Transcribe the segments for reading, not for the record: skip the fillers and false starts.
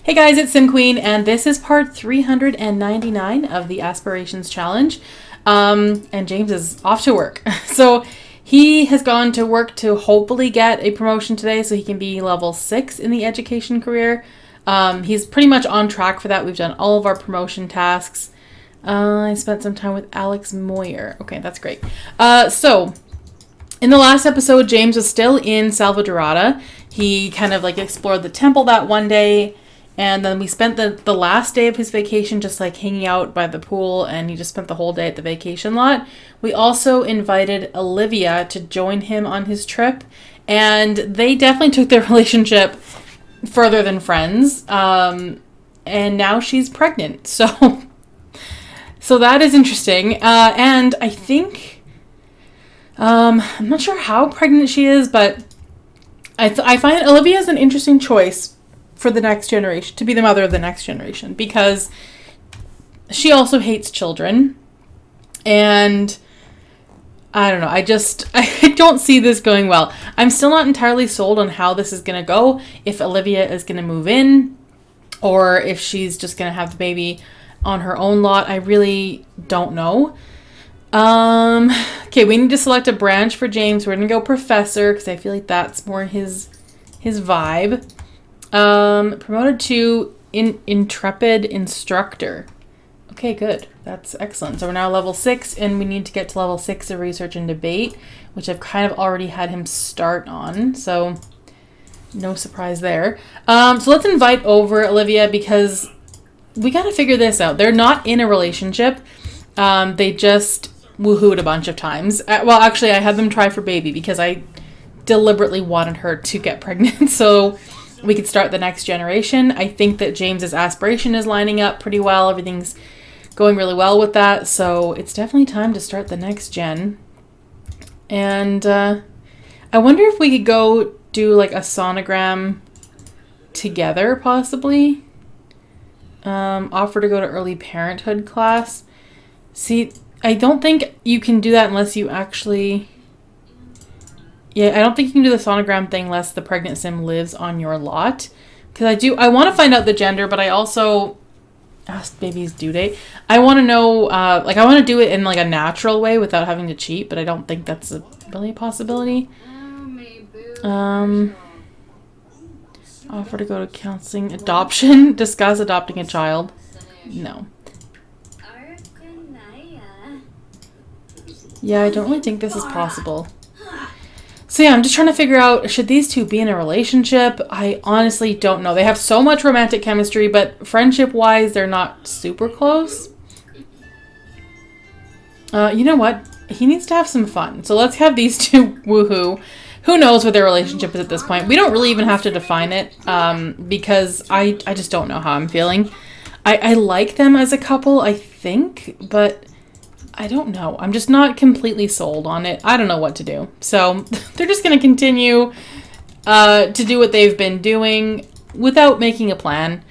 Hey guys, it's Sim Queen, and this is part 399 of the Aspirations Challenge. And James is off to work. So he has gone to work to hopefully get a promotion today so he can be level 6 in the education career. He's pretty much on track for that. We've done all of our promotion tasks. I spent some time with Alex Moyer. Okay, that's great. So in the last episode, James was still in Salvadorada. He kind of like explored the temple that one day. And then we spent the last day of his vacation just like hanging out by the pool, and he just spent the whole day at the vacation lot. We also invited Olivia to join him on his trip, and they definitely took their relationship further than friends. And now she's pregnant. So that is interesting. And I think, I'm not sure how pregnant she is, but I find Olivia is an interesting choice for the next generation, to be the mother of the next generation, because she also hates children. And I don't know, I don't see this going well. I'm still not entirely sold on how this is going to go, if Olivia is going to move in or if she's just going to have the baby on her own lot. I really don't know. Okay, we need to select a branch for James. We're going to go professor because I feel like that's more his vibe. Promoted to intrepid instructor. Okay, good. That's excellent. So we're now level 6, and we need to get to level 6 of research and debate, which I've kind of already had him start on. So no surprise there. So let's invite over Olivia because we got to figure this out. They're not in a relationship. They just woohooed a bunch of times. Well, actually, I had them try for baby because I deliberately wanted her to get pregnant. So we could start the next generation. I think that James's aspiration is lining up pretty well. Everything's going really well with that. So it's definitely time to start the next gen. And I wonder if we could go do like a sonogram together, possibly. Offer to go to early parenthood class. See, I don't think you can do that unless you actually... Yeah, I don't think you can do the sonogram thing unless the pregnant sim lives on your lot. Because I want to find out the gender, but I also asked baby's due date. I want to know, I want to do it in like a natural way without having to cheat, but I don't think that's really a possibility. Offer to go to counseling, adoption, discuss adopting a child. No. Yeah, I don't really think this is possible. So yeah, I'm just trying to figure out, should these two be in a relationship? I honestly don't know. They have so much romantic chemistry, but friendship-wise, they're not super close. You know what? He needs to have some fun. So let's have these two woohoo. Who knows what their relationship is at this point? We don't really even have to define it, because I just don't know how I'm feeling. I like them as a couple, I think, but I don't know. I'm just not completely sold on it. I don't know what to do. So they're just going to continue to do what they've been doing without making a plan.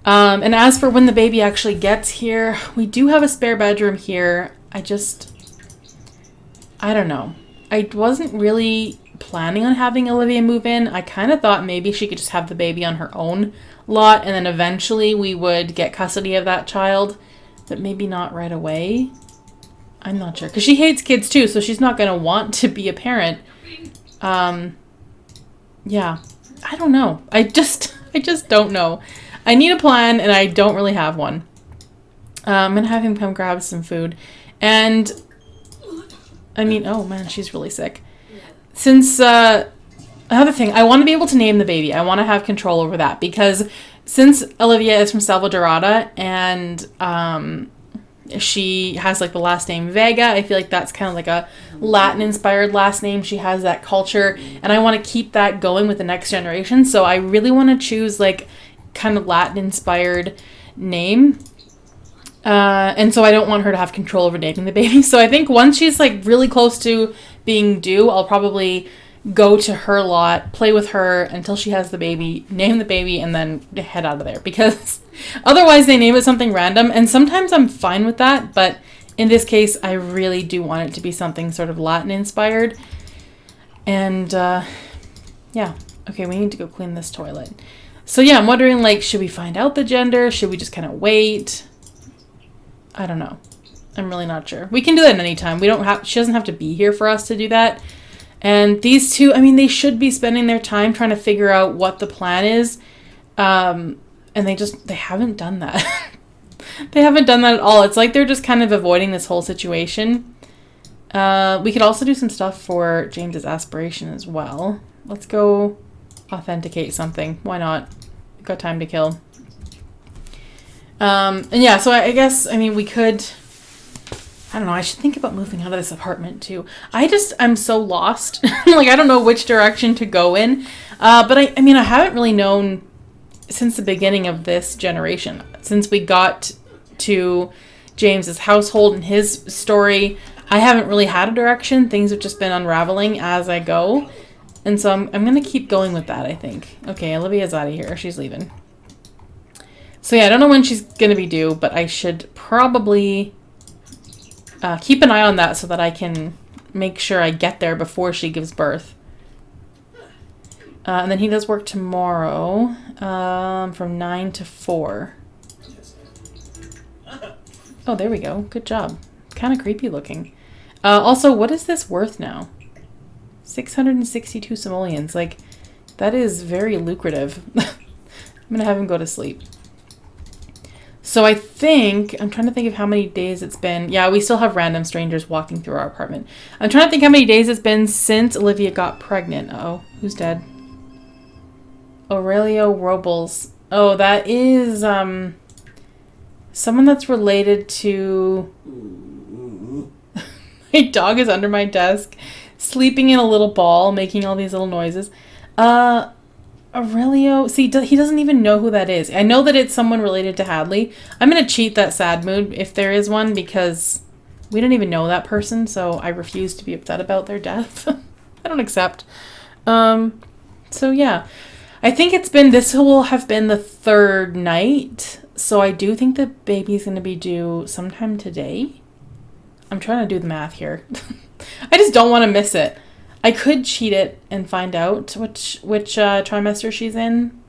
And as for when the baby actually gets here, we do have a spare bedroom here. I don't know. I wasn't really planning on having Olivia move in. I kind of thought maybe she could just have the baby on her own lot, and then eventually we would get custody of that child, but maybe not right away. I'm not sure, because she hates kids too, so she's not going to want to be a parent. Yeah, I don't know. I just don't know. I need a plan, and I don't really have one. I'm going to have him come grab some food. And, I mean, oh man, she's really sick. Since, another thing, I want to be able to name the baby. I want to have control over that, because since Olivia is from Salvadorada, and, she has like the last name Vega. I feel like that's kind of like a Latin inspired last name. She has that culture, and I want to keep that going with the next generation. So I really want to choose like kind of Latin inspired name. And so I don't want her to have control over naming the baby. So I think once she's like really close to being due, I'll probably go to her lot, play with her until she has the baby, name the baby, and then head out of there. Because otherwise they name it something random, and sometimes I'm fine with that, but in this case, I really do want it to be something sort of Latin inspired. And, yeah. Okay, we need to go clean this toilet. So yeah, I'm wondering, like, should we find out the gender? Should we just kind of wait? I don't know. I'm really not sure. We can do that anytime. She doesn't have to be here for us to do that. And these two, I mean, they should be spending their time trying to figure out what the plan is. And they haven't done that. They haven't done that at all. It's like they're just kind of avoiding this whole situation. We could also do some stuff for James's aspiration as well. Let's go authenticate something. Why not? We've got time to kill. And yeah, so I guess, I mean, we could... I don't know. I should think about moving out of this apartment too. I'm so lost. Like, I don't know which direction to go in. But I mean, I haven't really known since the beginning of this generation. Since we got to James's household and his story, I haven't really had a direction. Things have just been unraveling as I go. And so I'm going to keep going with that, I think. Okay, Olivia's out of here. She's leaving. So yeah, I don't know when she's going to be due, but I should probably... keep an eye on that so that I can make sure I get there before she gives birth. And then he does work tomorrow from 9 to 4. Oh, there we go. Good job. Kind of creepy looking. Also, what is this worth now? 662 simoleons. Like, that is very lucrative. I'm going to have him go to sleep. So I'm trying to think of how many days it's been. Yeah, we still have random strangers walking through our apartment. I'm trying to think how many days it's been since Olivia got pregnant. Uh-oh, who's dead? Aurelio Robles. Oh, that is someone that's related to... My dog is under my desk, sleeping in a little ball, making all these little noises. Aurelio, see, he doesn't even know who that is. I know that it's someone related to Hadley. I'm going to cheat that sad mood if there is one because we don't even know that person, so I refuse to be upset about their death. I don't accept. So yeah, I think this will have been the 3rd night, so I do think the baby's going to be due sometime today. I'm trying to do the math here. I just don't want to miss it. I could cheat it and find out which trimester she's in,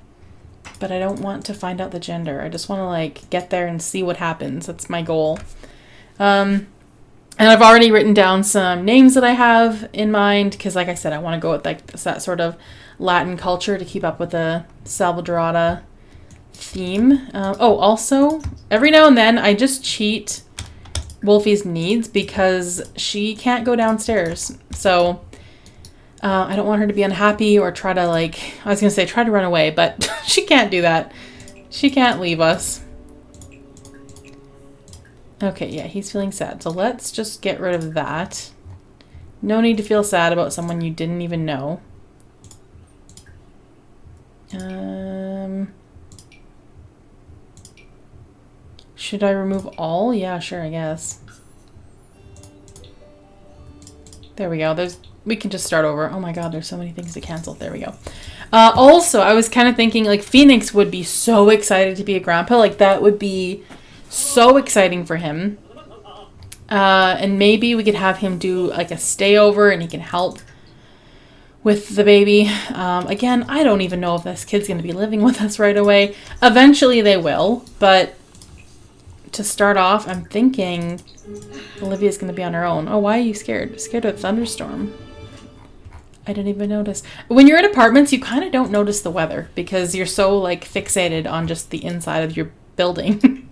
but I don't want to find out the gender. I just want to like get there and see what happens. That's my goal. And I've already written down some names that I have in mind because, like I said, I want to go with like that sort of Latin culture to keep up with the Salvadorada theme. Also, every now and then I just cheat Wolfie's needs because she can't go downstairs. So... I don't want her to be unhappy or try to run away, but she can't do that. She can't leave us. Okay, yeah, he's feeling sad. So let's just get rid of that. No need to feel sad about someone you didn't even know. Should I remove all? Yeah, sure, I guess. There we go. We can just start over. Oh my god, there's so many things to cancel. There we go. Also, I was kind of thinking, like, Phoenix would be so excited to be a grandpa. Like, that would be so exciting for him. And maybe we could have him do, like, a stayover and he can help with the baby. Again, I don't even know if this kid's going to be living with us right away. Eventually they will, but to start off, I'm thinking Olivia's going to be on her own. Oh, why are you scared? Scared of a thunderstorm? I didn't even notice. When you're in apartments, you kind of don't notice the weather because you're so like fixated on just the inside of your building.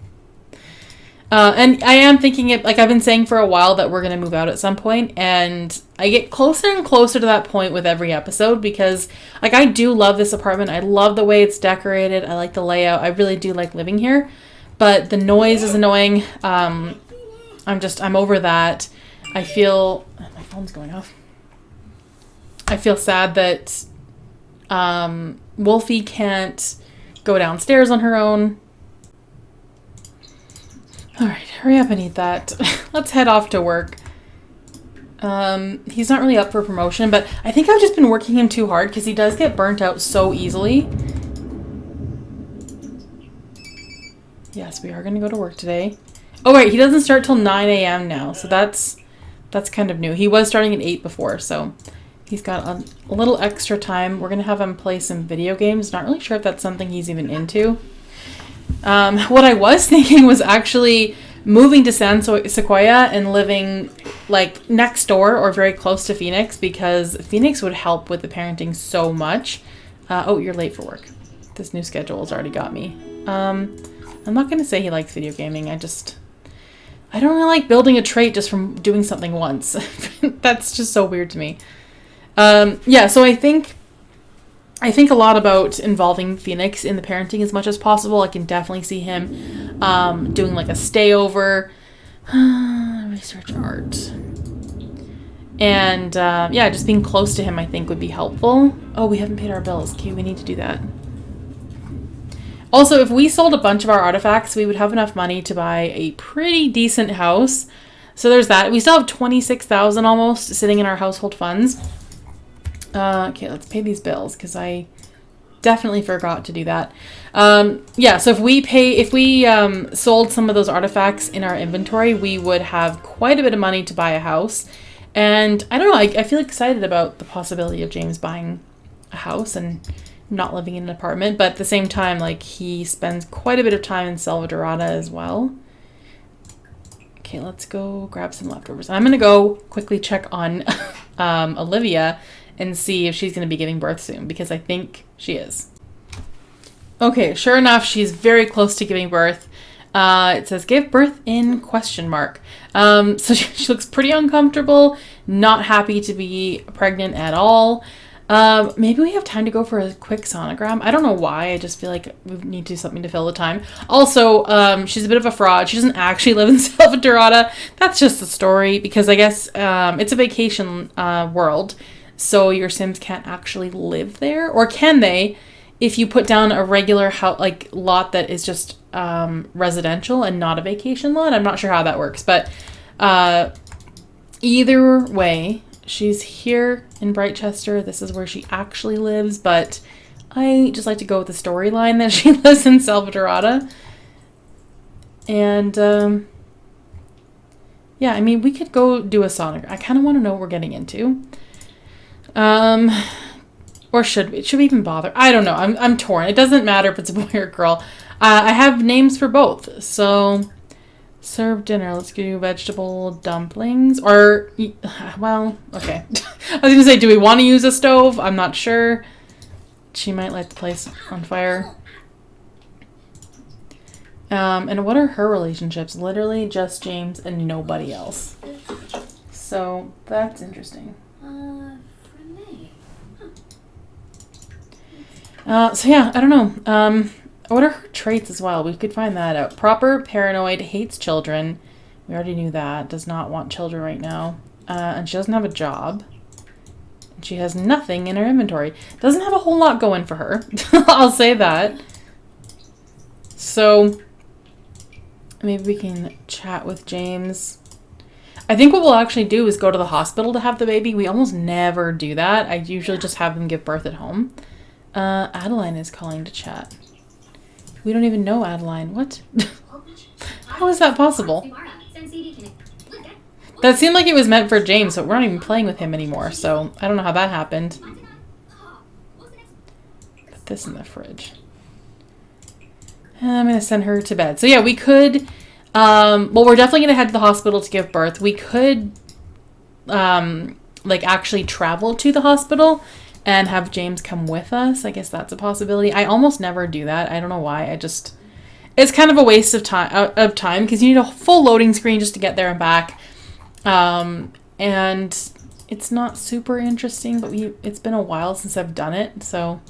And I am thinking it, like I've been saying for a while, that we're going to move out at some point, and I get closer and closer to that point with every episode because like I do love this apartment. I love the way it's decorated. I like the layout. I really do like living here, but the noise is annoying. I'm over that. I feel my phone's going off. I feel sad that Wolfie can't go downstairs on her own. All right, hurry up and eat that. Let's head off to work. He's not really up for promotion, but I think I've just been working him too hard because he does get burnt out so easily. Yes, we are going to go to work today. Oh, wait, he doesn't start till 9 a.m. now, so that's kind of new. He was starting at 8 before, so He's got a little extra time. We're going to have him play some video games. Not really sure if that's something he's even into. What I was thinking was actually moving to San Sequoia and living like next door or very close to Phoenix, because Phoenix would help with the parenting so much. Oh, you're late for work. This new schedule has already got me. I'm not going to say he likes video gaming. I don't really like building a trait just from doing something once. That's just so weird to me. Yeah, so I think a lot about involving Phoenix in the parenting as much as possible. I can definitely see him doing like a stayover, research art. And yeah, just being close to him I think would be helpful. Oh, we haven't paid our bills. Okay, we need to do that. Also, if we sold a bunch of our artifacts, we would have enough money to buy a pretty decent house. So there's that. We still have $26,000 almost sitting in our household funds. Okay, let's pay these bills because I definitely forgot to do that. Yeah, so if we sold some of those artifacts in our inventory, we would have quite a bit of money to buy a house. And I don't know, I feel excited about the possibility of James buying a house and not living in an apartment, but at the same time, like, he spends quite a bit of time in Salvadorada as well. Okay, let's go grab some leftovers. I'm gonna go quickly check on Olivia and see if she's gonna be giving birth soon, because I think she is. Okay, sure enough, she's very close to giving birth. It says give birth in ? So she looks pretty uncomfortable, not happy to be pregnant at all. Maybe we have time to go for a quick sonogram. I don't know why. I just feel like we need to do something to fill the time. Also, she's a bit of a fraud. She doesn't actually live in Salvadorada. That's just the story, because I guess it's a vacation world, so your Sims can't actually live there. Or can they? If you put down a regular lot that is just residential and not a vacation lot. I'm not sure how that works, but either way, she's here in Brightchester. This is where she actually lives, but I just like to go with the storyline that she lives in Salvadorada. And yeah, I mean, we could go do a sonogram. I kind of want to know what we're getting into. Or should we? Should we even bother? I don't know. I'm torn. It doesn't matter if it's a boy or a girl. I have names for both. So, serve dinner. Let's do vegetable dumplings. Or, well, okay. I was going to say, do we want to use a stove? I'm not sure. She might light the place on fire. And what are her relationships? Literally just James and nobody else. So, that's interesting. So yeah, I don't know. What are her traits as well? We could find that out. Proper, paranoid, hates children. We already knew that. Does not want children right now. And she doesn't have a job. And she has nothing in her inventory. Doesn't have a whole lot going for her. I'll say that. So maybe we can chat with James. I think what we'll actually do is go to the hospital to have the baby. We almost never do that. I usually just have them give birth at home. Adeline is calling to chat. We don't even know Adeline. What? How is that possible? That seemed like it was meant for James, but we're not even playing with him anymore, so I don't know how that happened. Put this in the fridge. And I'm going to send her to bed. So yeah, we could... well, we're definitely going to head to the hospital to give birth. We could, actually travel to the hospital and have James come with us. I guess that's a possibility. I almost never do that. I don't know why. It's kind of a waste of time because you need a full loading screen just to get there and back. And it's not super interesting, but it's been a while since I've done it, so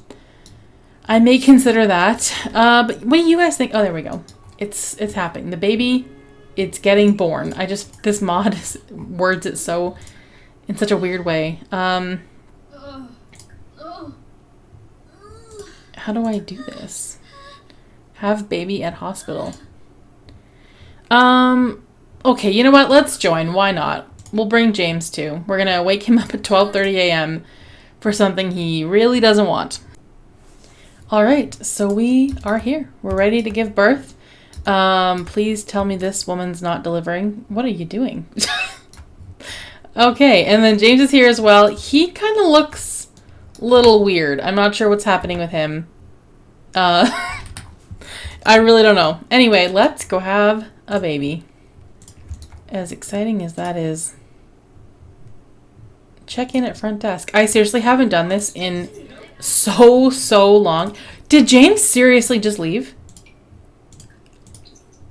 I may consider that. But what do you guys think? Oh, there we go. It's happening. The baby, it's getting born. This mod words it so in such a weird way. How do I do this? Have baby at hospital. Okay, you know what? Let's join. Why not? We'll bring James too. We're gonna wake him up at 12:30 a.m. for something he really doesn't want. All right, so we are here. We're ready to give birth. Please tell me this woman's not delivering. What are you doing? Okay, and then James is here as well. He kind of looks a little weird. I'm not sure what's happening with him. I really don't know. Anyway, let's go have a baby. As exciting as that is. Check in at front desk. I seriously haven't done this in so long. Did James seriously just leave?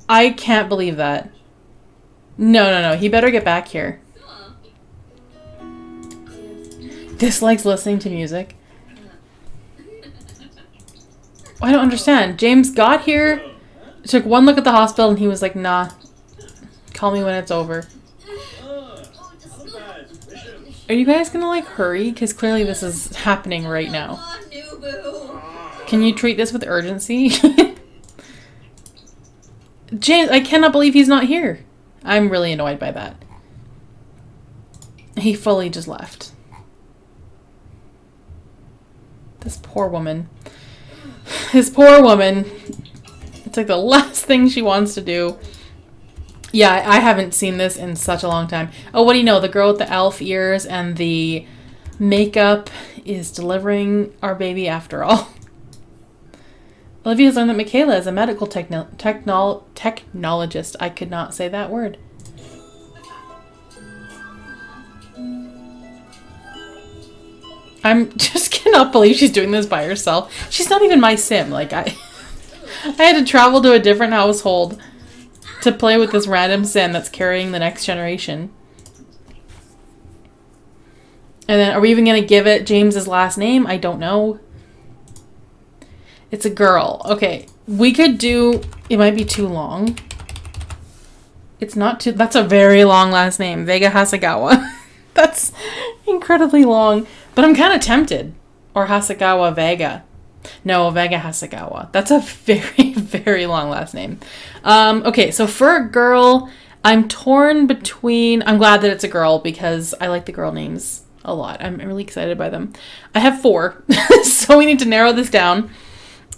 I can't believe that. No. He better get back here. Dislikes listening to music. I don't understand. James got here, took one look at the hospital, and he was like, nah. Call me when it's over. Are you guys gonna like hurry? Because clearly this is happening right now. Can you treat this with urgency? James, I cannot believe he's not here. I'm really annoyed by that. He fully just left. This poor woman. This poor woman. It's like the last thing she wants to do. Yeah, I haven't seen this in such a long time. Oh, what do you know? The girl with the elf ears and the makeup is delivering our baby after all. Olivia's learned that Michaela is a medical technologist. I could not say that word. I'm just cannot believe she's doing this by herself. She's not even my sim. Like I had to travel to a different household to play with this random sim that's carrying the next generation. And then, are we even going to give it James's last name? I don't know. It's a girl. Okay, we could do... It might be too long. It's not too... That's a very long last name. Vega Hasegawa. That's incredibly long. But I'm kind of tempted. Or Hasegawa Vega. No, Vega Hasegawa. That's a very, very long last name. Okay, so for a girl, I'm torn between... I'm glad that it's a girl because I like the girl names a lot. I'm really excited by them. I have 4, so we need to narrow this down.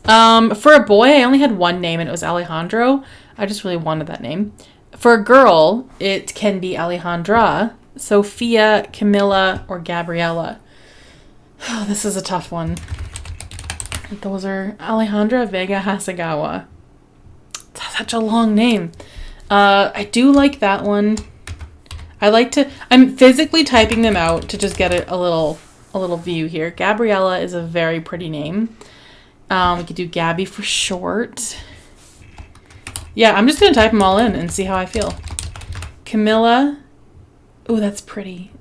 For a boy, I only had one name and it was Alejandro. I just really wanted that name. For a girl, it can be Alejandra, Sophia, Camilla, or Gabriella. Oh, this is a tough one. Those are Alejandra Vega Hasegawa. It's such a long name. I do like that one. I'm physically typing them out to just get a little view here. Gabriella is a very pretty name. We could do Gabby for short. Yeah, I'm just going to type them all in and see how I feel. Camilla. Oh, that's pretty.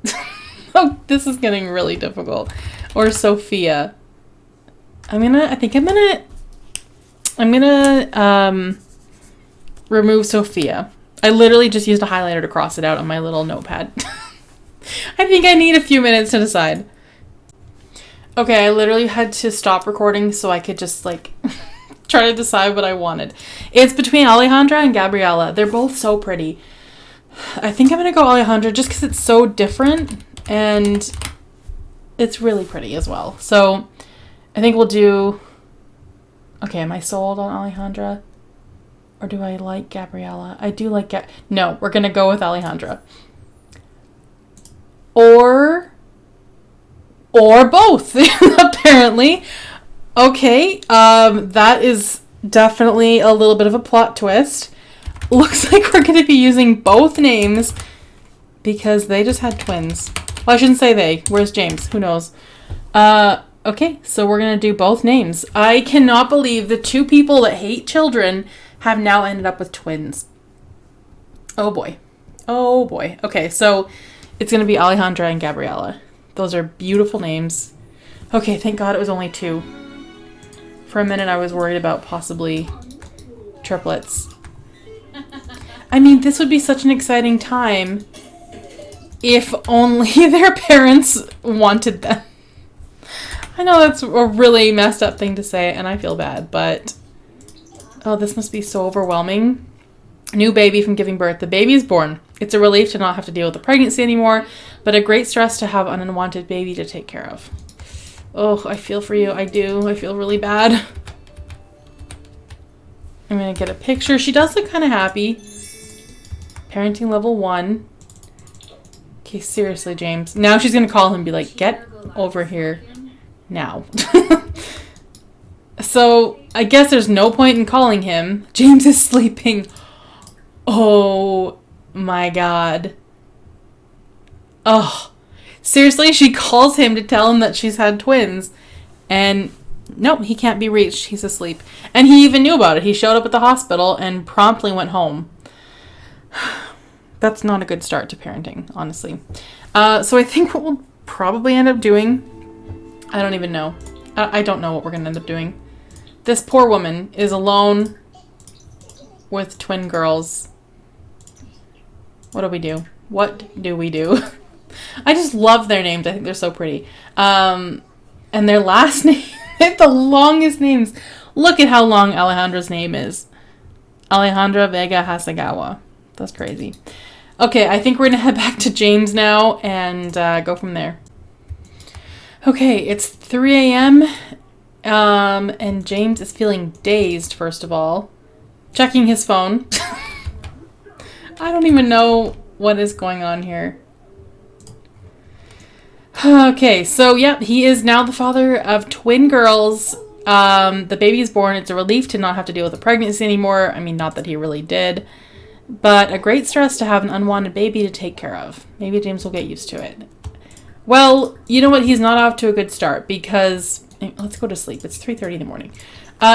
Oh, this is getting really difficult. Or Sophia. I'm gonna remove Sophia. I literally just used a highlighter to cross it out on my little notepad. I think I need a few minutes to decide. Okay, I literally had to stop recording so I could just like try to decide what I wanted. It's between Alejandra and Gabriella. They're both so pretty. I think I'm gonna go Alejandra just because it's so different and it's really pretty as well. So I think we'll do... Okay, am I sold on Alejandra? Or do I like Gabriella? I do like... No, we're going to go with Alejandra. Or both, apparently. Okay, that is definitely a little bit of a plot twist. Looks like we're going to be using both names because they just had twins. Well, I shouldn't say they. Where's James? Who knows? Okay, so we're going to do both names. I cannot believe the 2 people that hate children have now ended up with twins. Oh boy. Oh boy. Okay, so it's going to be Alejandra and Gabriella. Those are beautiful names. Okay, thank God it was only 2. For a minute I was worried about possibly triplets. I mean, this would be such an exciting time if only their parents wanted them. I know that's a really messed up thing to say, and I feel bad, but... Oh, this must be so overwhelming. New baby from giving birth. The baby is born. It's a relief to not have to deal with the pregnancy anymore, but a great stress to have an unwanted baby to take care of. Oh, I feel for you. I do. I feel really bad. I'm going to get a picture. She does look kind of happy. Parenting level 1. Okay, seriously, James. Now she's going to call him and be like, get over here now. So, I guess there's no point in calling him. James is sleeping. Oh my god. Oh. Seriously, she calls him to tell him that she's had twins. And nope, he can't be reached. He's asleep. And he even knew about it. He showed up at the hospital and promptly went home. That's not a good start to parenting, honestly. So I think what we'll probably end up doing, I don't even know. I don't know what we're going to end up doing. This poor woman is alone with twin girls. What do we do? What do we do? I just love their names. I think they're so pretty. And their last name, they have the longest names. Look at how long Alejandra's name is. Alejandra Vega Hasagawa. That's crazy. Okay, I think we're going to head back to James now and go from there. Okay, it's 3 a.m. And James is feeling dazed, first of all. Checking his phone. I don't even know what is going on here. Okay, so yep, he is now the father of twin girls. The baby is born. It's a relief to not have to deal with a pregnancy anymore. I mean, not that he really did. But a great stress to have an unwanted baby to take care of. Maybe James will get used to it. Well, you know what? He's not off to a good start because... Let's go to sleep. It's 3:30 in the morning.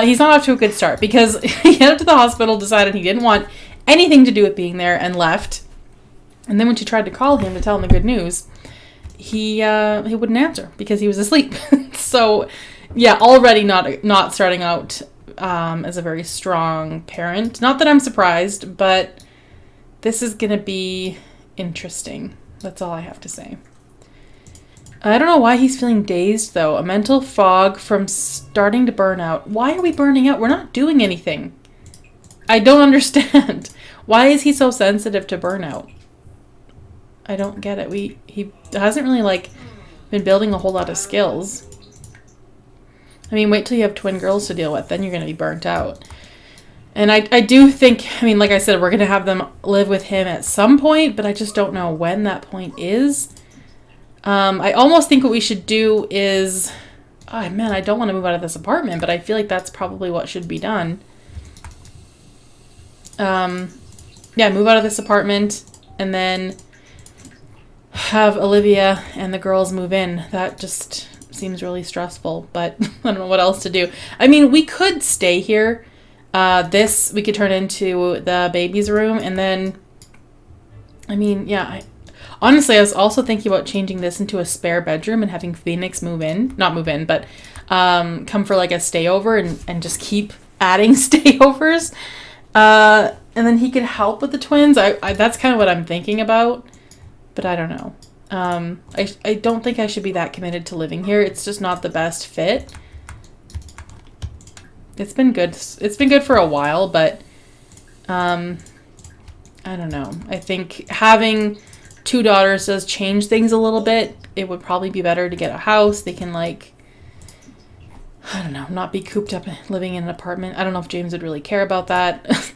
He's not off to a good start because he headed to the hospital, decided he didn't want anything to do with being there, and left. And then when she tried to call him to tell him the good news, he wouldn't answer because he was asleep. So, yeah, already not starting out as a very strong parent. Not that I'm surprised, but this is going to be interesting. That's all I have to say. I don't know why he's feeling dazed, though. A mental fog from starting to burn out. Why are we burning out? We're not doing anything. I don't understand. Why is he so sensitive to burnout? I don't get it. He hasn't really, been building a whole lot of skills. I mean, wait till you have twin girls to deal with. Then you're going to be burnt out. And I do think, like I said, we're going to have them live with him at some point, but I just don't know when that point is. I almost think what we should do is... Oh, man, I don't want to move out of this apartment, but I feel like that's probably what should be done. Yeah, move out of this apartment and then have Olivia and the girls move in. That just seems really stressful, but I don't know what else to do. I mean, we could stay here. This we could turn into the baby's room, and then... Honestly, I was also thinking about changing this into a spare bedroom and having Phoenix move in. Not move in, but come for a stayover and just keep adding stayovers. And then he could help with the twins. I that's kind of what I'm thinking about. But I don't know. I don't think I should be that committed to living here. It's just not the best fit. It's been good. It's been good for a while, but I don't know. I think having 2 daughters does change things a little bit. It would probably be better to get a house. They can I don't know, not be cooped up living in an apartment. I don't know if James would really care about that.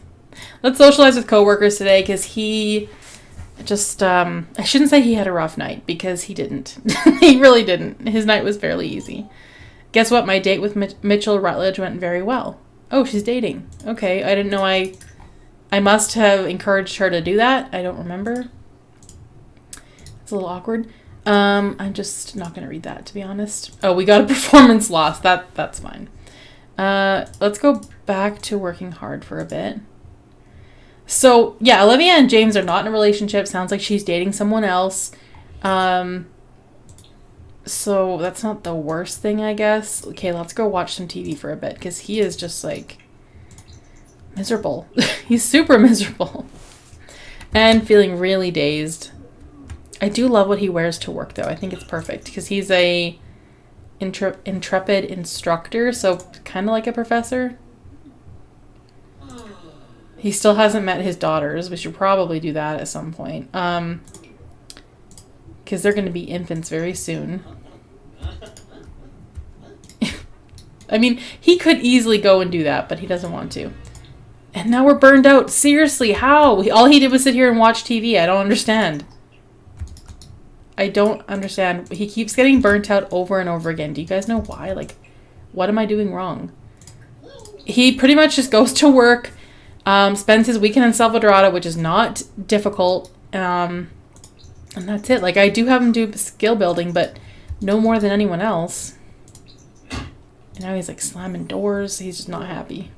Let's socialize with coworkers today because he just, I shouldn't say he had a rough night because he didn't. He really didn't. His night was fairly easy. Guess what? My date with Mitchell Rutledge went very well. Oh, she's dating. Okay, I didn't know I must have encouraged her to do that. I don't remember. It's a little awkward. I'm just not going to read that, to be honest. Oh, we got a performance loss. That's fine. Let's go back to working hard for a bit. So, yeah, Olivia and James are not in a relationship. Sounds like she's dating someone else. So that's not the worst thing, I guess. Okay, let's go watch some TV for a bit, because he is just, miserable. He's super miserable. And feeling really dazed. I do love what he wears to work, though. I think it's perfect, because he's a intrepid instructor, so kind of like a professor. He still hasn't met his daughters. We should probably do that at some point. Because they're going to be infants very soon. I mean, he could easily go and do that, but he doesn't want to. And now we're burned out. Seriously, how? All he did was sit here and watch TV. I don't understand. I don't understand. He keeps getting burnt out over and over again. Do you guys know why? Like, what am I doing wrong? He pretty much just goes to work, spends his weekend in Salvadorada, which is not difficult, and that's it. Like, I do have him do skill building, but no more than anyone else. And now he's like slamming doors. He's just not happy.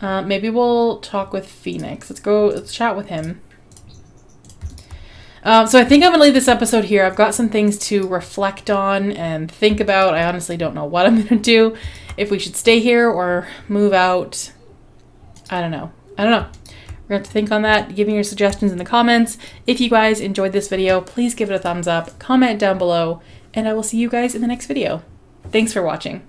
Maybe we'll talk with Phoenix. Let's chat with him. So I think I'm going to leave this episode here. I've got some things to reflect on and think about. I honestly don't know what I'm going to do. If we should stay here or move out. I don't know. We're going to have to think on that. Give me your suggestions in the comments. If you guys enjoyed this video, please give it a thumbs up. Comment down below. And I will see you guys in the next video. Thanks for watching.